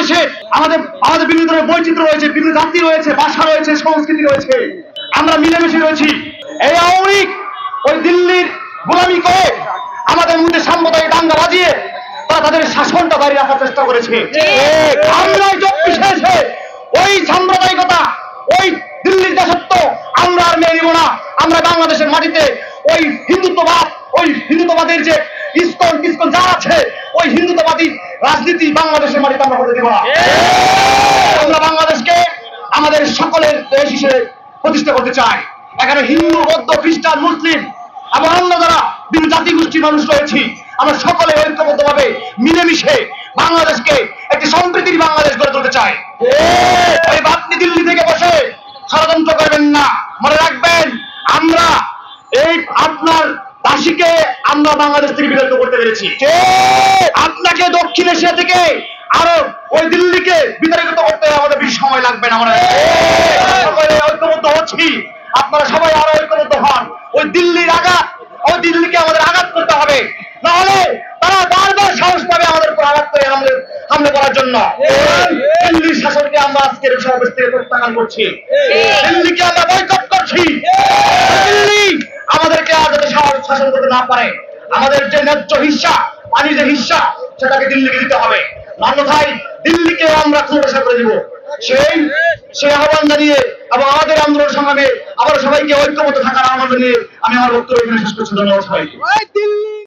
বাংলাদেশে আমাদের আমাদের বিভিন্ন ধরনের বৈচিত্র্য রয়েছে, বিভিন্ন জাতি রয়েছে, ভাষা রয়েছে, সংস্কৃতি রয়েছে, আমরা মিলেমিশে রয়েছি। এই আওয়ামী লীগ ওই দিল্লির গোলামি করে আমাদের মধ্যে সাম্প্রদায়িক দাঙ্গা বাজিয়ে তারা তাদের শাসনটা দাঁড়িয়ে রাখার চেষ্টা করেছে। আমরা এসে ওই সাম্প্রদায়িকতা, ওই দিল্লির দাসত্ব আমরা আর মেনে নিব না। আমরা বাংলাদেশের মাটিতে ওই হিন্দুত্ববাদের যে ইসকন টিসকন যা আছে, ওই হিন্দুত্ববাদী রাজনীতি বাংলাদেশের মাটিতে আমরা হতে দেব না। আমরা বাংলাদেশকে আমাদের সকলের দেশ হিসেবে প্রতিষ্ঠা করতে চাই। এখানে হিন্দু, বৌদ্ধ, খ্রিস্টান, মুসলিম এবং অন্য যারা বিভিন্ন জাতিগোষ্ঠীর মানুষ রয়েছি, আমরা সকলে ঐক্যবদ্ধভাবে মিলেমিশে বাংলাদেশকে একটি সম্প্রীতির বাংলাদেশ গড়ে তুলতে চাই। আপনি দিল্লি থেকে বসে ষড়যন্ত্র করবেন না। মনে রাখবেন, আমরা এই আপনার দাসীকে আমরা বাংলাদেশ থেকে বিতাড়িত করতে পেরেছি। আপনাকে দক্ষিণ এশিয়া থেকে আরো ওই দিল্লিকে বিতাড়িত করতে আমাদের বেশি সময় লাগবে না। আমরা সকলে ঐক্যবদ্ধ হচ্ছি, আপনারা সবাই আরো ঐক্যবদ্ধ হন। ওই দিল্লিকে আমাদের আঘাত করতে হবে, নাহলে তারা বারবার সাহস পাবে আমাদের উপর আঘাত করে হামলা করার জন্য। দিল্লির শাসনকে আমরা আজকের সমাবেশ থেকে প্রত্যাখ্যান করছি, দিল্লিকে আমরা বয়কট করছি। দিল্লি আমাদেরকে আর যাতে শাসন করতে না পারে, আমাদের যে ন্যায্য হিস্সা, পানির যে হিস্সা, সেটাকে দিল্লিকে দিতে হবে। অন্যথায় দিল্লিকে আমরা খুবসা করে দিব। সেই আহ্বান জানিয়ে এবং আমাদের আন্দোলন সংগ্রামে আবার সবাইকে ঐক্যবদ্ধ থাকার আহ্বান জানিয়ে আমি আমার বক্তব্য এখানে শেষ করছি। ধন্যবাদ সবাইকে।